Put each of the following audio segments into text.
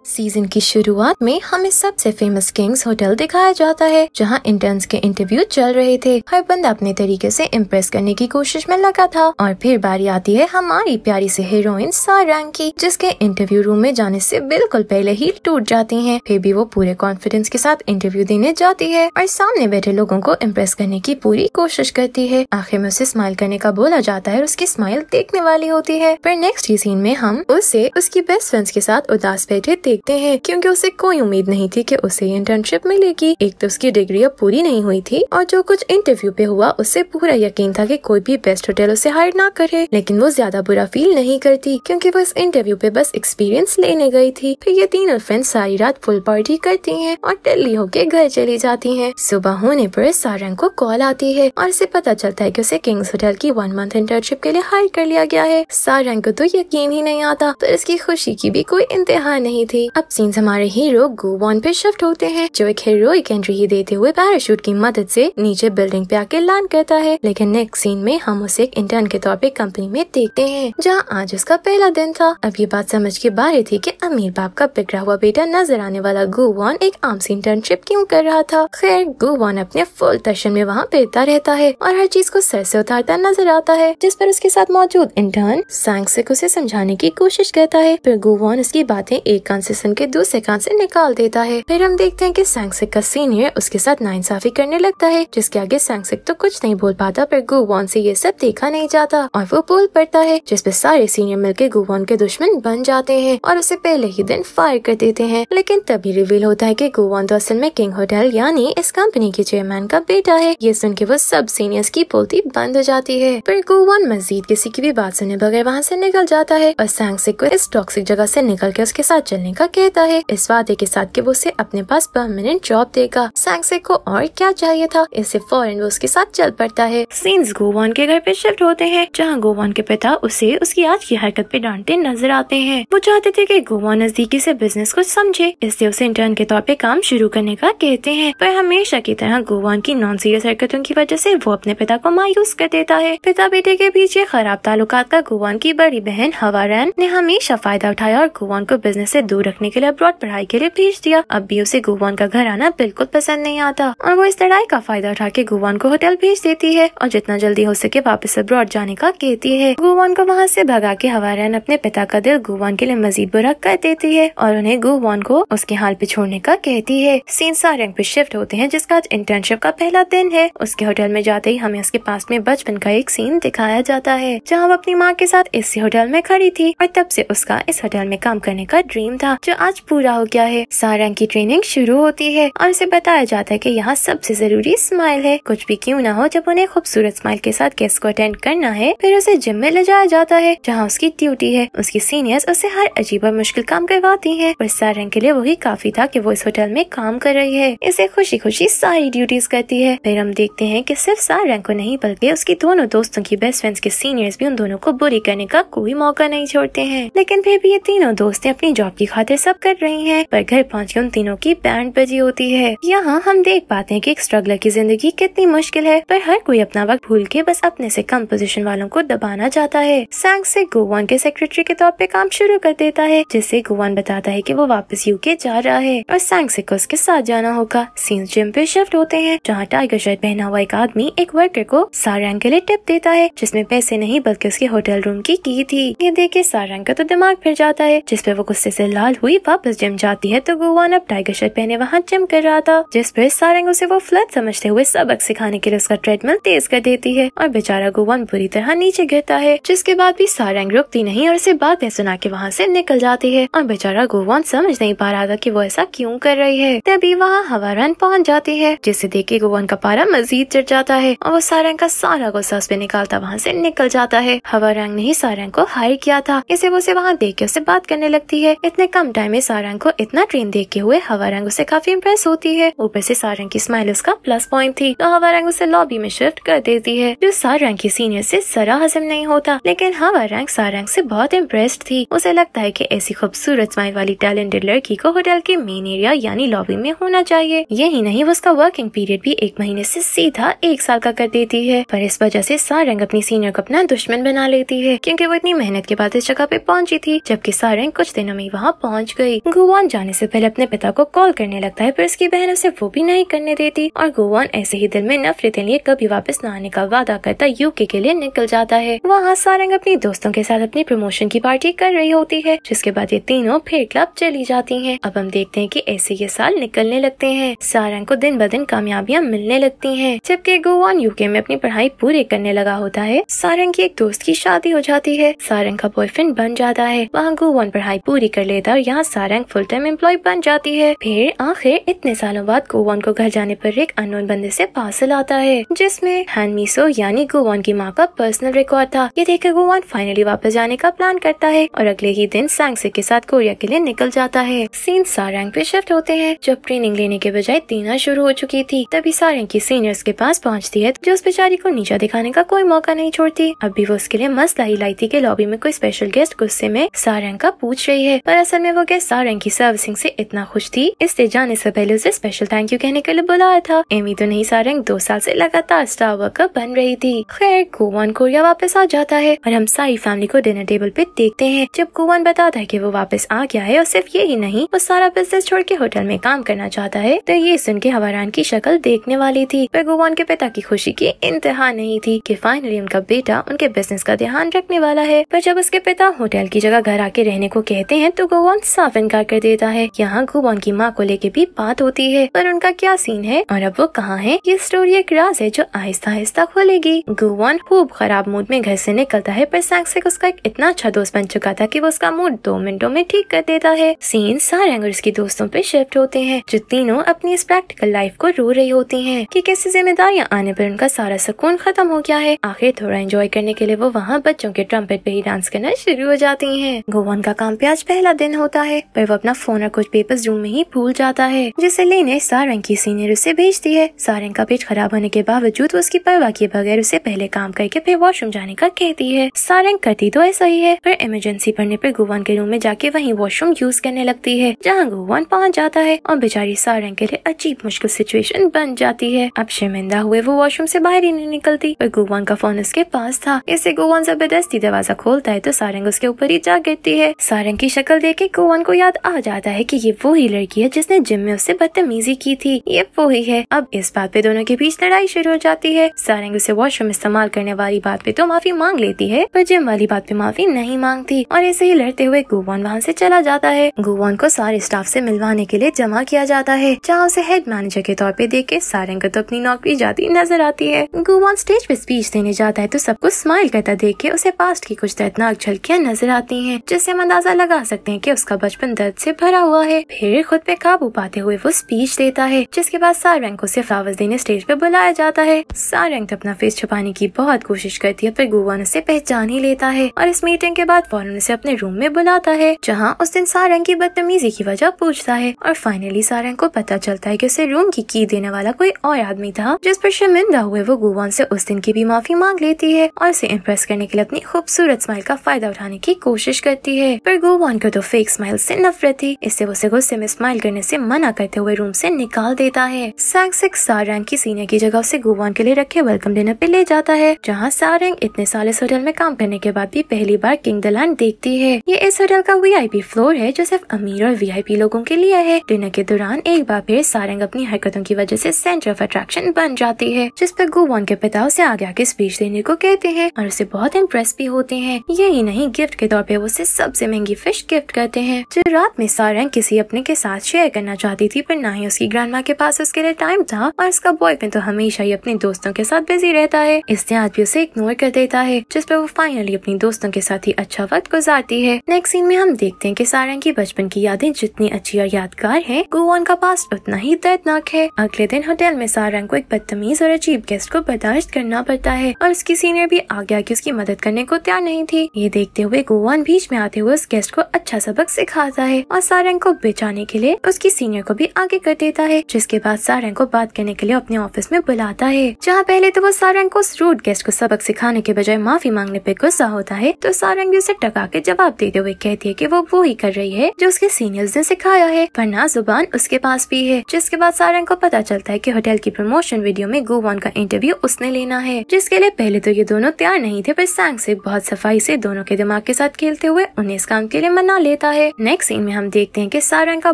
Season की शुरुआत में हमें सबसे फेमस किंग्स होटल दिखाया जाता है, जहां इंटर्न्स के इंटरव्यू चल रहे थे। हर बंदा अपने तरीके से इम्प्रेस करने की कोशिश में लगा था और फिर बारी आती है हमारी प्यारी से हीरोइन सारंग की, जिसके इंटरव्यू रूम में जाने से बिल्कुल पहले ही टूट जाती है। फिर भी वो पूरे कॉन्फिडेंस के साथ इंटरव्यू देने जाती है और सामने बैठे लोगों को इम्प्रेस करने की पूरी कोशिश करती है। आखिर में उसे स्माइल करने का बोला जाता है और उसकी स्माइल देखने वाली होती है। पर नेक्स्ट ही सीन में हम उसे उसकी बेस्ट फ्रेंड्स के साथ उदास बैठे देखते हैं, क्योंकि उसे कोई उम्मीद नहीं थी कि उसे इंटर्नशिप मिलेगी। एक तो उसकी डिग्री अब पूरी नहीं हुई थी और जो कुछ इंटरव्यू पे हुआ उससे पूरा यकीन था कि कोई भी बेस्ट होटल उसे हायर ना करे। लेकिन वो ज्यादा बुरा फील नहीं करती, क्योंकि वो इस इंटरव्यू पे बस एक्सपीरियंस लेने गई थी। फिर ये तीनों फ्रेंड्स सारी रात फुल पार्टी करती हैं और दिल्ली होके घर चली जाती हैं। सुबह होने पर सारंग को कॉल आती है और इसे पता चलता है कि उसे किंग्स होटल की 1 मंथ इंटर्नशिप के लिए हायर कर लिया गया है। सारंग को तो यकीन ही नहीं आता, पर इसकी खुशी की भी कोई इंतहा नहीं थी। अब सीन्स हमारे हीरो गुवॉन पे शिफ्ट होते हैं, जो एक हीरोइक एंट्री ही देते हुए पैराशूट की मदद से नीचे बिल्डिंग पे आके लैंड करता है। लेकिन नेक्स्ट सीन में हम उसे एक इंटर्न के तौर पे कंपनी में देखते हैं, जहाँ आज उसका पहला दिन था। अब ये बात समझ के बाहर थी कि अमीर बाप का बिगड़ा हुआ बेटा नजर आने वाला गुवॉन एक आम सी इंटर्नशिप क्यों कर रहा था। खैर, गुवॉन अपने फुल टशन में वहाँ फिरता रहता है और हर चीज को सर से उतारता नजर आता है, जिस पर उसके साथ मौजूद इंटर्न सैंगसिक उसे समझाने की कोशिश करता है। फिर गुवॉन उसकी बातें एक कान से सुन के दूसरे कान से निकाल देता है। फिर हम देखते हैं कि सैंगसिक का सीनियर उसके साथ नाइंसाफी करने लगता है, जिसके आगे सैंगसिक तो कुछ नहीं बोल पाता, पर गुवॉन से ये सब देखा नहीं जाता और वो बोल पड़ता है, जिसपे सारे सीनियर मिलकर गुवॉन के दुश्मन बन जाते हैं और उसे पहले ही दिन फायर कर देते हैं। लेकिन तभी रिवील होता है कि गुवॉन तो असल में किंग होटल यानी इस कंपनी के चेयरमैन का बेटा है। ये सुन के वो सब सीनियर्स की बोलती बंद हो जाती है। फिर गुवॉन मजीद किसी की भी बात सुने बगैर वहाँ से निकल जाता है और सैंगसिक को इस टॉक्सिक जगह से निकल के उसके साथ चलने का कहता है, इस वादे के साथ कि वो उसे अपने पास परमानेंट जॉब देगा। सैंगसिक को और क्या चाहिए था, इससे फौरन वो उसके साथ चल पड़ता है। सीन्स गुवॉन के घर पे शिफ्ट होते हैं, जहाँ गुवॉन के पिता उसे उसकी आज की हरकत पे डांटते नजर आते हैं। वो चाहते थे कि गुवॉन नजदीकी से बिजनेस को समझे, इसलिए उसे इंटर्न के तौर पे काम शुरू करने का कहते हैं। पर हमेशा की तरह गुवॉन की नॉन सीरियस हरकतों की वजह से वो अपने पिता को मायूस कर देता है। पिता बेटे के पीछे खराब ताल्लुकात का गुवॉन की बड़ी बहन हवारैन ने हमेशा फायदा उठाया और गुवॉन को बिजनेस से दूर रखने के लिए अब्रॉड पढ़ाई के लिए भेज दिया। अब भी उसे गुवॉन का घर आना बिल्कुल पसंद नहीं आता और वो इस लड़ाई का फायदा उठा के गुवॉन को होटल भेज देती है और जितना जल्दी हो सके वापस अब्रॉड जाने का कहती है। गुवॉन को वहाँ से भगा के हवारैन अपने पिता का दिल गुवॉन के लिए मजीद बुरा कर देती है और उन्हें गुवॉन को उसके हाल पे छोड़ने का कहती है। सीन सारंग पे शिफ्ट होते हैं, जिसका आज इंटर्नशिप का पहला दिन है। उसके होटल में जाते ही हमें उसके पास में बचपन का एक सीन दिखाया जाता है, जहाँ वो अपनी माँ के साथ इसी होटल में खड़ी थी और तब से उसका इस होटल में काम करने का ड्रीम था, जो आज पूरा हो गया है। सारंग की ट्रेनिंग शुरू होती है और उसे बताया जाता है कि यहाँ सबसे जरूरी स्माइल है। कुछ भी क्यों ना हो, जब उन्हें खूबसूरत स्माइल के साथ गेस्ट को अटेंड करना है, फिर उसे जिम में ले जाया जाता है, जहाँ उसकी ड्यूटी है। उसकी सीनियर्स उसे हर अजीब और मुश्किल काम करवाती हैं, पर सारंग के लिए वही काफी था कि वो इस होटल में काम कर रही है। इसे खुशी खुशी सारी ड्यूटीज करती है। फिर हम देखते हैं कि सिर्फ सारंग को नहीं, बल्कि उसकी दोनों दोस्तों की बेस्ट फ्रेंड्स के सीनियर्स भी उन दोनों को बुरी करने का कोई मौका नहीं छोड़ते हैं। लेकिन फिर भी ये तीनों दोस्तें अपनी जॉब की खातिर सब कर रही हैं, पर घर पहुँच के उन तीनों की बैंड बजी होती है। यहाँ हम देख पाते हैं कि एक स्ट्रगलर की जिंदगी कितनी मुश्किल है, पर हर कोई अपना वक्त भूल के बस अपने से कम पोजीशन वालों को दबाना चाहता है। सैंगसिक गुवॉन के सेक्रेटरी के तौर पे काम शुरू कर देता है, जिससे गुवॉन बताता है कि वो वापस यूके जा रहा है और सैंगसिक को उसके साथ जाना होगा। सीन्स जिम पे शिफ्ट होते हैं, जहाँ टाइगर शर्ट पहना हुआ एक आदमी एक वर्कर को सारंग के लिए टिप देता है, जिसमें पैसे नहीं बल्कि उसके होटल रूम की थी। ये देख के सारंग का तो दिमाग फिर जाता है, जिसपे वो गुस्से से लाल हुई वापस जिम जाती है। तो गुवॉन अब टाइगर शर्ट पहने वहाँ जिम कर रहा था, जिस पर सारंग उसे वो फ्लर्ट समझते हुए सबक सिखाने के लिए उसका ट्रेडमिल तेज कर देती है और बेचारा गुवॉन बुरी तरह नीचे गिरता है। जिसके बाद भी सारंग रुकती नहीं और उसे बातें सुना के वहाँ से निकल जाती है और बेचारा गुवॉन समझ नहीं पा रहा था कि वो ऐसा क्यों कर रही है। तभी वहाँ हवारैन पहुँच जाती है, जिसे देख के गुवॉन का पारा मजीद चढ़ जाता है और वो सारंग का सारा गुस्सा उस पे निकालता वहाँ से निकल जाता है। हवारैन ने ही सारंग को हायर किया था, इसे वो उसे वहाँ देख के उससे बात करने लगती है। इतने कम टाइम में सारंग को इतना ट्रेन देख के हुए हवारैन उसे काफी इम्प्रेस होती है। ऊपर से सारंग की स्माइल उसका प्लस पॉइंट थी, तो हवारैन उसे लॉबी में शिफ्ट कर देती है, जो सारंग की सीनियर से जरा हजम नहीं होता। लेकिन हवारैन सारंग से बहुत इम्प्रेस्ड थी। उसे लगता है कि ऐसी खूबसूरत स्माइल वाली टैलेंटेड लड़की को होटल के मेन एरिया यानी लॉबी में होना चाहिए। यही नहीं, वो उसका वर्किंग पीरियड भी 1 महीने से सीधा 1 साल का कर देती है। पर इस वजह से सारंग अपनी सीनियर को अपना दुश्मन बना लेती है, क्योंकि वो इतनी मेहनत के बाद इस जगह पे पहुंची थी, जबकि सारंग कुछ दिनों में वहाँ पहुँच गई। गुवान जाने से पहले अपने पिता को कॉल करने लगता है, पर उसकी बहन उसे वो भी नहीं करने देती और गुवान ऐसे ही दिल में नफरत लिए कभी वापस न आने का वादा करता यूके के लिए निकल जाता है। वहाँ सारंग अपनी दोस्तों के साथ अपनी प्रमोशन की पार्टी कर रही होती है, जिसके बाद ये तीनों फिर क्लब चली जाती हैं। अब हम देखते हैं कि ऐसे ये साल निकलने लगते हैं। सारंग को दिन ब दिन कामयाबियां मिलने लगती हैं, जबकि गुवान यूके में अपनी पढ़ाई पूरी करने लगा होता है। सारंग की एक दोस्त की शादी हो जाती है, सारंग का बॉयफ्रेंड बन जाता है। वहाँ गुवान पढ़ाई पूरी कर लेता है और यहाँ सारंग फुल टाइम एम्प्लॉय बन जाती है। फिर आखिर इतने सालों बाद गुवान को घर जाने पर एक अननोन बंदे से पार्सल आता है, जिसमें हानमिसो यानी गुवान की माँ का पर्सनल रिकॉर्ड था। ये देखकर गुवान फाइनली वापस जाने का प्लान करता है और अगले ही दिन सांगसेक के साथ कोरिया के लिए निकल जाता है। सीन सारंग पे शिफ्ट होते हैं। जब ट्रेनिंग लेने के बजाय देना शुरू हो चुकी थी, तभी सारंग की सीनियर्स के पास पहुंचती है, जो उस बेचारी को नीचा दिखाने का कोई मौका नहीं छोड़ती। अब भी वो उसके लिए मसला ही लाई थी कि लॉबी में कोई स्पेशल गेस्ट गुस्से में सारंग का पूछ रही है, पर असल में वो गेस्ट सारंग की सर्विसिंग से इतना खुश थी, इसलिए जाने से पहले उसे स्पेशल थैंक यू कहने के लिए बुलाया था। एमी तो नहीं, सारंग 2 साल से लगातार स्टार वर्कर बन रही थी। खैर गुवान कोरिया वापस आ जाता है और हम सारी फैमिली को डिनर टेबल पे देखते हैं। जब गुवान बताता है कि वो वापस आ गया है और सिर्फ ये ही नहीं, वो सारा बिजनेस छोड़ के होटल में काम करना चाहता है, तो ये सुन के हवारान की शक्ल देखने वाली थी। पर गुवान के पिता की खुशी की इंतहा नहीं थी कि फाइनली उनका बेटा उनके बिजनेस का ध्यान रखने वाला है। पर जब उसके पिता होटल की जगह घर आके रहने को कहते हैं, तो गुवान साफ इनकार कर देता है। यहाँ गुवान की माँ को लेके भी बात होती है, पर उनका क्या सीन है और अब वो कहाँ है, ये स्टोरी एक राज है जो आहिस्ता आहिस्ता खुलेगी। गुवान खूब खराब मूड में घर से निकलता है, पर सांगसेक उसका एक इतना अच्छा दोस्त बन चुका था कि वो उसका मूड 2 मिनटों में ठीक कर देता है। सीन सारंग और उसके दोस्तों पे शिफ्ट होते हैं, जो तीनों अपनी इस प्रैक्टिकल लाइफ को रो रही होती हैं कि कैसे जिम्मेदारियां आने पर उनका सारा सुकून खत्म हो गया है। आखिर थोड़ा एंजॉय करने के लिए वो वहाँ बच्चों के ट्रम्पेट पे ही डांस करना शुरू हो जाती हैं। गुवान का काम पे आज पहला दिन होता है, पर वो अपना फोन और कुछ पेपर्स रूम में ही भूल जाता है, जिसे लेने सारंग की सीनियर उसे भेजती है। सारंग का पेट खराब होने के बावजूद वो उसकी परवाह किए बगैर उसे पहले काम करके फिर वॉशरूम जाने का कहती है। सारंग करती तो ऐसा ही है, पर इमरजेंसी पड़ने पर गुवान के रूम में जाके वहीं वॉशरूम यूज करने लगती है, जहाँ गुवान पहुँच जाता है और बेचारी सारंग के लिए अजीब मुश्किल सिचुएशन बन जाती है। अब शर्मिंदा हुए वो वॉशरूम से बाहर ही नहीं निकलती, पर गुवान का फोन उसके पास था। इससे गुवान जबरदस्ती दरवाजा खोलता है तो सारंग उसके ऊपर ही जा गिरती है। सारंग की शक्ल देख के गुवान को याद आ जाता है कि ये वो ही लड़की है जिसने जिम में उससे बदतमीजी की थी, ये वो ही है। अब इस बात पे दोनों के बीच लड़ाई शुरू हो जाती है। सारंग उसे वॉशरूम इस्तेमाल करने वाली बात पे तो माफी मांग लेती है, पर जिम वाली बात पे माफी नहीं मांगती और ऐसे ही लड़ते हुए गुवान वहाँ से चला जाता है। गुवान को सारे स्टाफ से मिलवाने के लिए जमा किया जाता है, जहाँ उसे हेड मैनेजर के तौर पे देख के सारंग को तो अपनी नौकरी जाती नजर आती है। गुवान स्टेज पे स्पीच देने जाता है तो सबको स्माइल करता देख के उसे पास्ट की कुछ दर्दनाक झलकियाँ नजर आती हैं, जिससे हम अंदाजा लगा सकते हैं कि उसका बचपन दर्द से भरा हुआ है। फिर खुद पे काबू पाते हुए वो स्पीच देता है, जिसके बाद सारंग को सिर्फ फ्लावर्स देने स्टेज पे बुलाया जाता है। सारंग तो अपना फेस छुपाने की बहुत कोशिश करती है, पर गुवान उसे पहचान ही लेता है और इस मीटिंग के बाद फौरन उसे अपने रूम में बुलाता है, जहाँ उस दिन सारंग की बदतमीजी की वजह पूछता है और फाइनली सारंग को पता चलता है कि उसे रूम की देने वाला कोई और आदमी था, जिस पर शर्मिंदा हुए वो गुवान से उस दिन की भी माफी मांग लेती है और उसे इम्प्रेस करने के लिए अपनी खूबसूरत स्माइल का फायदा उठाने की कोशिश करती है। पर गुवान को तो फेक स्माइल से नफरत थी, इससे वो उसे गुस्से में स्माइल करने से मना करते हुए रूम से निकाल देता है। सांगसेक सारंग की सीनियर की जगह उसे गुवान के लिए रखे वेलकम डिनर पे ले जाता है, जहाँ सारंग इतने साल इस होटल में काम करने के बाद भी पहली बार किंग द लैंड देखती है। ये इस होटल का VIP फ्लोर है जो सिर्फ अमीर और VIP लोगों के लिए है। डिनर के दौरान एक बार फिर सारंग अपनी हरकतों की वजह से सेंटर ऑफ अट्रैक्शन बन जाती है, जिस पर गुवान के पिता उसे आगे आके स्पीच देने को कहते हैं और उसे बहुत इम्प्रेस भी होते हैं। यही नहीं, गिफ्ट के तौर पे वो उसे सबसे महंगी फिश गिफ्ट करते हैं, जो रात में सारंग किसी अपने के साथ शेयर करना चाहती थी, पर ना ही उसकी ग्रैंडमा के पास उसके लिए टाइम था और उसका बॉयफ्रेंड तो हमेशा ही अपने दोस्तों के साथ बिजी रहता है, इसलिए आज भी उसे इग्नोर कर देता है, जिस पर वो फाइनली अपनी दोस्तों के साथ ही अच्छा वक्त गुजारती है। नेक्स्ट सीन में हम देखते हैं कि सारंग की बचपन की यादें जितनी अच्छी और यादगार हैं, गुवान का पास्ट उतना ही दर्दनाक है। अगले दिन होटल में सारंग को एक बदतमीज और अजीब गेस्ट को बर्दाश्त करना पड़ता है और उसकी सीनियर भी आगे आके उसकी मदद करने को तैयार नहीं थी। ये देखते हुए गुवान बीच में आते हुए उस गेस्ट को अच्छा सबक सिखाता है और सारंग को बचाने के लिए उसकी सीनियर को भी आगे कर देता है, जिसके बाद सारंग को बात करने के लिए अपने ऑफिस में बुलाता है, जहाँ पहले तो वो सारंग को उस रूड गेस्ट को सबक सिखाने के बजाय माफी मांगने पे गुस्सा होता है, तो सारंग भी उसे टका के जवाब देते हुए कहती है कि वो ही कर रही है जो उसके सीनियर्स ने सिखाया है, वरना जुबान उसके पास भी है। जिसके बाद सारंग को पता चलता है कि होटल की प्रमोशन वीडियो में गुवान का इंटरव्यू उसने लेना है, जिसके लिए पहले तो ये दोनों तैयार नहीं थे, पर सांगसेक बहुत सफाई से दोनों के दिमाग के साथ खेलते हुए उन्हें इस काम के लिए मना लेता है। है। नेक्स्ट सीन में हम देखते हैं कि सारंग का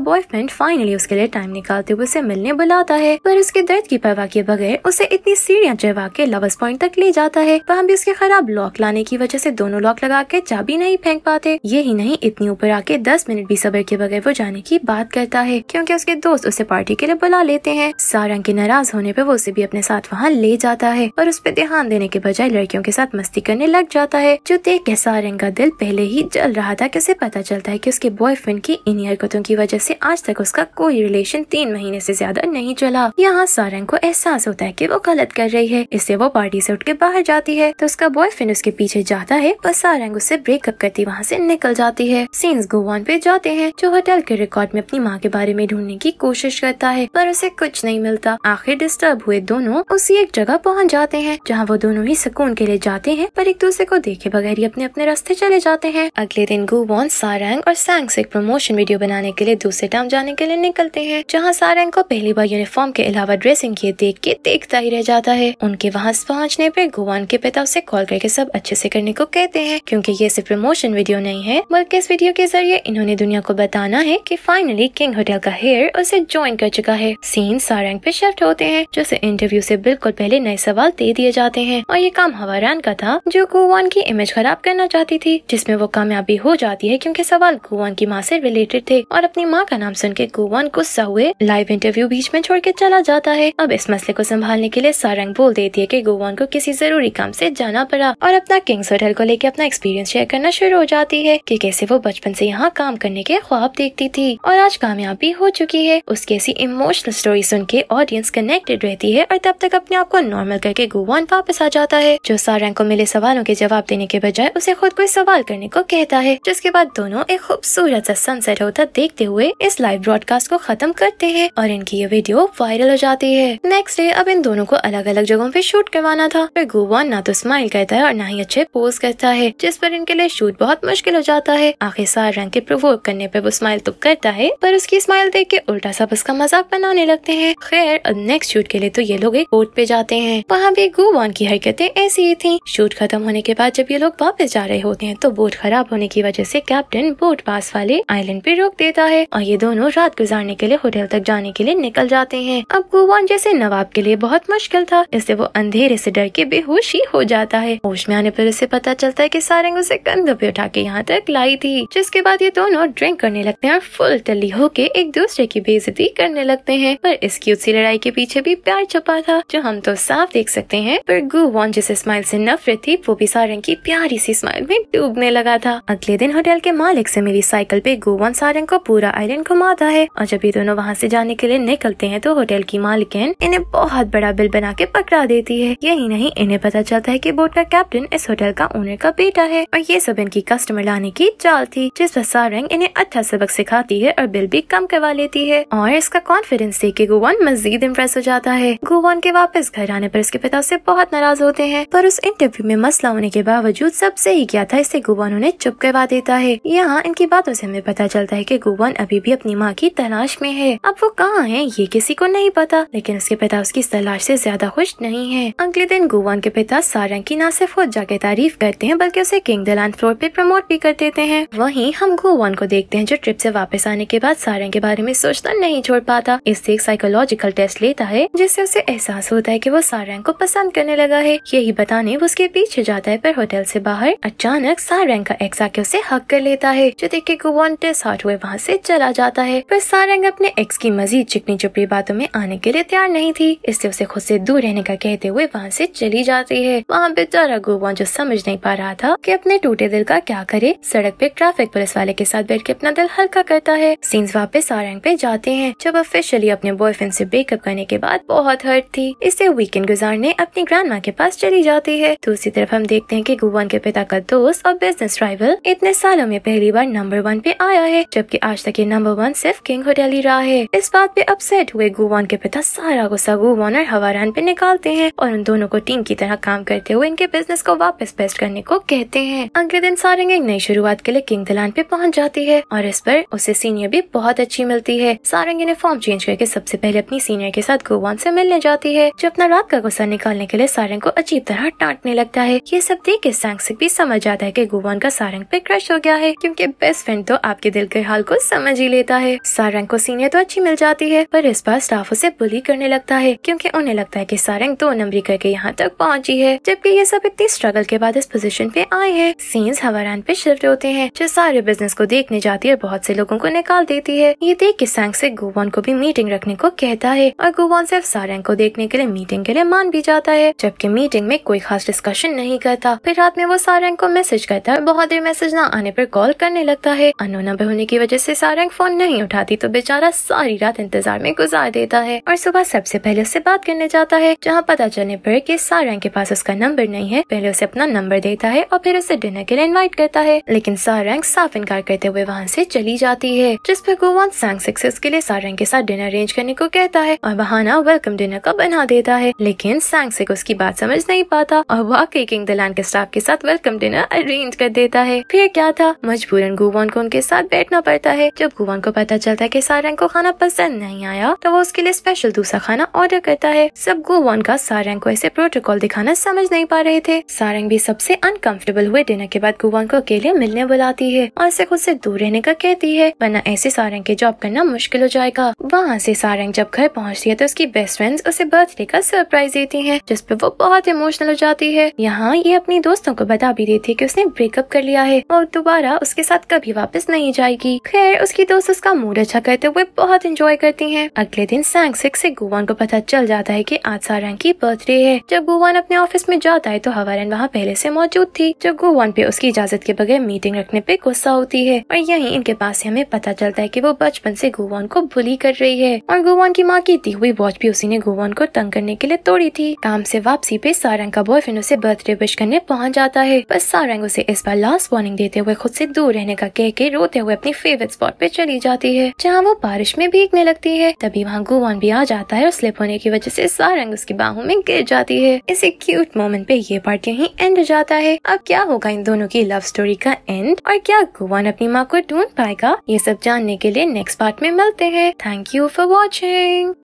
बॉयफ्रेंड फाइनली उसके लिए टाइम निकालते हुए उसे मिलने बुलाता है, पर उसके दर्द की परवाह किए बगैर उसे इतनी सीढ़ियां चढ़वा के लवर्स पॉइंट तक ले जाता है। वहाँ भी उसके खराब लॉक लाने की वजह से दोनों लॉक लगा के चाबी नहीं फेंक पाते। यही नहीं, इतनी ऊपर आके 10 मिनट भी सब्र के बगैर वो जाने की बात करता है क्योंकि उसके दोस्त उसे पार्टी के लिए बुला लेते हैं। सारंग के नाराज होने पे वो उसे भी अपने साथ वहाँ ले जाता है और उस पर ध्यान देने के बजाय लड़कियों के साथ मस्ती करने लग जाता है, जो देख के सारंग का दिल पहले ही जल रहा था कि उसे पता चलता है कि उसके बॉयफ्रेंड की इन हरकतों की वजह से आज तक उसका कोई रिलेशन 3 महीने से ज्यादा नहीं चला। यहाँ सारंग को एहसास होता है कि वो गलत कर रही है, इससे वो पार्टी से उठ के बाहर जाती है तो उसका बॉयफ्रेंड उसके पीछे जाता है, पर सारंग उससे ब्रेकअप करती वहाँ से निकल जाती है। सीन्स गोवान पे जाते हैं, जो होटल के रिकॉर्ड में अपनी माँ के बारे में ढूंढने की कोशिश करता है, पर उसे कुछ नहीं मिलता। आखिर डिस्टर्ब हुए दोनों उसी एक जगह पहुँच जाते हैं जहाँ वो दोनों ही सुकून के लिए जाते हैं, पर एक दूसरे को देखे बगैर ही अपने अपने रास्ते चले जाते हैं। अगले दिन गोवान, सारंग और सैंग से एक प्रमोशन वीडियो बनाने के लिए दूसरे टाउन जाने के लिए निकलते हैं, जहाँ सारंग को पहली बार यूनिफॉर्म के अलावा ड्रेसिंग किए देख के देखता ही रह जाता है। उनके वहाँ पहुँचने पे गोवान के पिता उसे कॉल करके सब अच्छे से करने को कहते हैं, क्योंकि ये सिर्फ प्रमोशन वीडियो नहीं है बल्कि इस वीडियो के जरिए इन्होंने दुनिया को बताना है कि फाइनली किंग होटल का हेयर उसे ज्वाइन कर चुका है। सीन सारंग पे शिफ्ट होते हैं, जो उसे इंटरव्यू से बिल्कुल पहले नए सवाल दे दिए जाते हैं और ये काम हवारान का था, जो गोवान की इमेज खराब करना चाहती थी, जिसमें वो कामयाबी हो जाती है क्योंकि सवाल गोवान की माँ से रिलेटेड थे और अपनी माँ का नाम सुन के गोवान गुस्सा हुए लाइव इंटरव्यू बीच में छोड़ के चला जाता है। अब इस मसले को संभालने के लिए सारंग बोल देती है कि गोवान को किसी जरूरी काम से जाना पड़ा और अपना किंग्स होटल को लेकर अपना एक्सपीरियंस शेयर करना शुरू हो जाती है कि कैसे वो बचपन से यहाँ काम करने के ख्वाब देखती थी और आज कामयाबी हो चुकी है। उसकी ऐसी इमोशनल स्टोरी सुन के ऑडियंस कनेक्टेड रहती है और तब तक अपने आप को नॉर्मल करके गोवान वापस आ जाता है, जो सारंग को मिले सवालों के जवाब देने के बजाय उसे खुद कोई सवाल करने को कहता है, जिसके बाद दोनों एक खूबसूरत सा सनसेट होता देखते हुए इस लाइव ब्रॉडकास्ट को खत्म करते हैं और इनकी ये वीडियो वायरल हो जाती है। नेक्स्ट डे अब इन दोनों को अलग अलग जगहों पे शूट करवाना था, पर गोवान ना तो स्माइल करता है और ना ही अच्छे पोज करता है, जिस पर इनके लिए शूट बहुत मुश्किल हो जाता है। आखिर सारंग के प्रोवोक करने पे वो स्माइल तो करता है, पर उसकी स्माइल देख के उल्टा सब उसका मजाक बनाने लगते हैं। खैर अब नेक्स्ट शूट के लिए तो ये लोग एक बोट पे जाते हैं, वहाँ भी गोवान की हरकतें ऐसी ही थी। शूट खत्म होने के बाद जब ये लोग वापस जा रहे होते हैं तो बोट खराब होने की वजह से कैप्टन बोट पास वाले आइलैंड पे रोक देता है और ये दोनों रात गुजारने के लिए होटल तक जाने के लिए निकल जाते हैं। अब गोवान जैसे नवाब के लिए बहुत मुश्किल था, इससे वो अंधेरे से डर के बेहोश ही हो जाता है। होश में आने पर उसे पता चलता है कि सारंग उसे कंधों पे उठा के यहाँ तक लाई थी, जिसके बाद ये दोनों ड्रिंक करने लगते हैं और फुल टल्ली होके एक दूसरे की बेइज्जती करने लगते हैं। पर इस क्यूट सी लड़ाई के पीछे भी प्यार छुपा था, जो हम तो साफ देख सकते हैं। पर गोवान जिसे स्माइल से नफरत थी, वो भी सारंग की प्यारी सी स्माइल में डूबने लगा था। अगले दिन होटल के मालिक से मिली साइकिल पे गोवान सारंग को पूरा आइलैंड घुमाता है और जब ये दोनों वहाँ से जाने के लिए निकलते हैं तो होटल की मालिकन इन्हें बहुत बड़ा बिल बना के पकड़ा देती है। यही नहीं, इन्हें पता चलता है कि बोट का कैप्टन इस होटल का ओनर का बेटा है और ये सब इनकी कस्टमर लाने की चाल थी, जिस पर सारंग इन्हें अच्छा सबक सिखाती है और बिल भी कम करवा लेती है और इसका कॉन्फिडेंस देख के गोवान मजीद इम्प्रेस हो जाता है। गोवान के वापस घर आने पर इसके पिता से बहुत नाराज होते हैं, पर उस इंटरव्यू में मसला होने के बावजूद सब सही किया था, इससे गोवान उन्हें चुप करवा देता है। यहाँ इनकी बातों से हमें पता चलता है कि गोवान अभी भी अपनी माँ की तलाश में है। अब वो कहाँ है ये किसी को नहीं पता, लेकिन उसके पिता उसकी तलाश से ज्यादा खुश नहीं है। अगले दिन गोवान के पिता सारंग की न सिर्फ खुद जाके तारीफ करते हैं बल्कि उसे किंग द लैंड फ्लोर पे प्रमोट भी कर देते हैं। वहीं हम गोवान को देखते हैं जो ट्रिप से वापस आने के बाद सारंग के बारे में सोचना नहीं छोड़ पाता। इससे एक साइकोलॉजिकल टेस्ट लेता है, जिससे उसे एहसास होता है कि वो सारंग को पसंद करने लगा है। यही बताने वो उसके पीछे जाता है, पर होटल से बाहर अचानक सारंग का एक्स आके उसे हक कर लेता है, जो देख के गोवान डिसहार्ट हुए वहाँ से चला जाता है। पर सारंग अपने एक्स की मजीद चिकनी चुपड़ी बातों में आने के लिए तैयार नहीं थी, इससे उसे खुद से दूर रहने का कहते हुए वहाँ से चली जाती है। वहाँ बेचारा गोवान जो समझ नहीं पा रहा था कि अपने टूटे दिल का क्या करे, सड़क पे ट्रैफिक पुलिस वाले के साथ बैठ के अपना दिल हल्का करता है। सीन्स वापस सारंग पे जाते हैं, जब ऑफिशियली अपने बॉयफ्रेंड से ब्रेकअप करने के बाद बहुत हर्ट थी, इससे वीकेंड गुजारने अपनी ग्रैंडमा के पास चली जाती है। दूसरी तरफ हम देखते हैं कि गोवान के पिता का दोस्त और बिजनेस राइवल इतने सालों में पहली बार नंबर 1 पे आया है, जबकि आज तक ये नंबर 1 सिर्फ किंग होटल ही रहा है। इस बात पे अपसेट हुए गोवान के पिता सारा गुस्सा गोवान और हवारान पे निकालते हैं और उन दोनों को टीम की तरह काम करते हुए इनके बिजनेस को वापस बेस्ट करने को कहते हैं। अगले दिन सारंग एक नई शुरुआत के लिए किंग द लैंड पे पहुंच जाती है और इस पर उसे सीनियर भी बहुत अच्छी मिलती है। सारंग यूनिफॉर्म चेंज करके सबसे पहले अपनी सीनियर के साथ गोवान से मिलने जाती है, जो अपना रात का गुस्सा निकालने के लिए सारंग को अजीब तरह डांटने लगता है। ये सब देख के सैंग भी समझ जाता है कि गोवान का सारंग पे क्रश हो गया है, क्योंकि बेस्ट बेस्ट फ्रेंड तो आपके दिल के हाल को समझ ही लेता है। सारंग को सीनियर तो अच्छी मिल जाती है, पर इस बार स्टाफ उसे बुली करने लगता है क्योंकि उन्हें लगता है कि सारंग 2 नंबरी करके यहाँ तक पहुँची है, जबकि ये सब इतनी स्ट्रगल के बाद इस पोजीशन पे आए हैं। सीन्स हवारान पे शिफ्ट होते हैं, जो सारे बिजनेस को देखने जाती है और बहुत से लोगों को निकाल देती है। ये देख के सैंग से गुवॉन को भी मीटिंग रखने को कहता है और गुवॉन सिर्फ सारंग को देखने के लिए मीटिंग के लिए मान भी जाता है, जबकि मीटिंग में कोई खास डिस्कशन नहीं करता। फिर रात में वो सारंग को मैसेज करता है, बहुत देर मैसेज न आने पर कॉल करने लगता है। अननोन नंबर होने की वजह से सारंग फोन नहीं उठाती तो बेचारा सारी रात इंतजार में गुजार देता है और सुबह सबसे पहले उससे बात करने जाता है, जहाँ पता चलने पर कि सारंग के पास उसका नंबर नहीं है। पहले उसे अपना नंबर देता है और फिर उसे डिनर के लिए इनवाइट करता है, लेकिन सारंग साफ इनकार करते हुए वहाँ से चली जाती है, जिस पर गुवॉन सैंग सिक्स के लिए सारंग के साथ डिनर अरेंज करने को कहता है और बहाना वेलकम डिनर का बना देता है, लेकिन सैंग सिक्स उसकी बात समझ नहीं पाता और वाकई किंग द लैंड के स्टाफ के साथ वेलकम डिनर अरेंज कर देता है। फिर क्या था, मजबूरन गुवॉन को उनके साथ बैठना पड़ता है। जब गुवॉन को पता चलता है कि सारंग को खाना पसंद नहीं आया तो वो उसके लिए स्पेशल दूसरा खाना ऑर्डर करता है। सब गुवॉन का सारंग को ऐसे प्रोटोकॉल दिखाना समझ नहीं पा रहे थे। सारंग भी सबसे अनकंफर्टेबल हुए डिनर के बाद गुवॉन को अकेले मिलने बुलाती है और उसे खुद से दूर रहने का कहती है, वरना ऐसे सारंग के जॉब करना मुश्किल हो जाएगा। वहाँ से सारंग जब घर पहुँचती है तो उसकी बेस्ट फ्रेंड्स उसे बर्थडे का सरप्राइज देती है, जिस पे वो बहुत इमोशनल हो जाती है। यहाँ ये अपनी दोस्तों को बता भी देती है कि उसने ब्रेकअप कर लिया है और दोबारा उसके साथ कभी वापस नहीं जाएगी। खैर उसकी दोस्त उसका मूड अच्छा करते हुए बहुत एंजॉय करती हैं। अगले दिन सैंग सिक्स से गुवॉन को पता चल जाता है कि आज सारंग की बर्थडे है। जब गुवॉन अपने ऑफिस में जाता है तो हवारन वहाँ पहले से मौजूद थी, जो गुवॉन पे उसकी इजाजत के बगैर मीटिंग रखने पे गुस्सा होती है और यहीं इनके पास से हमें पता चलता है कि वो बचपन से गुवॉन को बुली कर रही है और गुवॉन की माँ की दी हुई वॉच भी उसी ने गुवॉन को तंग करने के लिए तोड़ी थी। काम से वापसी पे सारंग का बॉयफ्रेंड उसे बर्थडे विश करने पहुँच जाता है, बस सारंग उसे इस बार लास्ट वार्निंग देते हुए खुद से दूर रहने का कह के रोते हुए अपनी फेवरेट स्पॉट पे चली जाती है, जहाँ वो बारिश में भीगने लगती है। तभी वहाँ गुवॉन भी आ जाता है और स्लिप होने की वजह से सारंग उसकी बाहों में गिर जाती है। इसी क्यूट मोमेंट पे ये पार्ट यहीं एंड हो जाता है। अब क्या होगा इन दोनों की लव स्टोरी का एंड और क्या गुवॉन अपनी माँ को ढूंढ पाएगा, ये सब जानने के लिए नेक्स्ट पार्ट में मिलते हैं। Thank you for watching.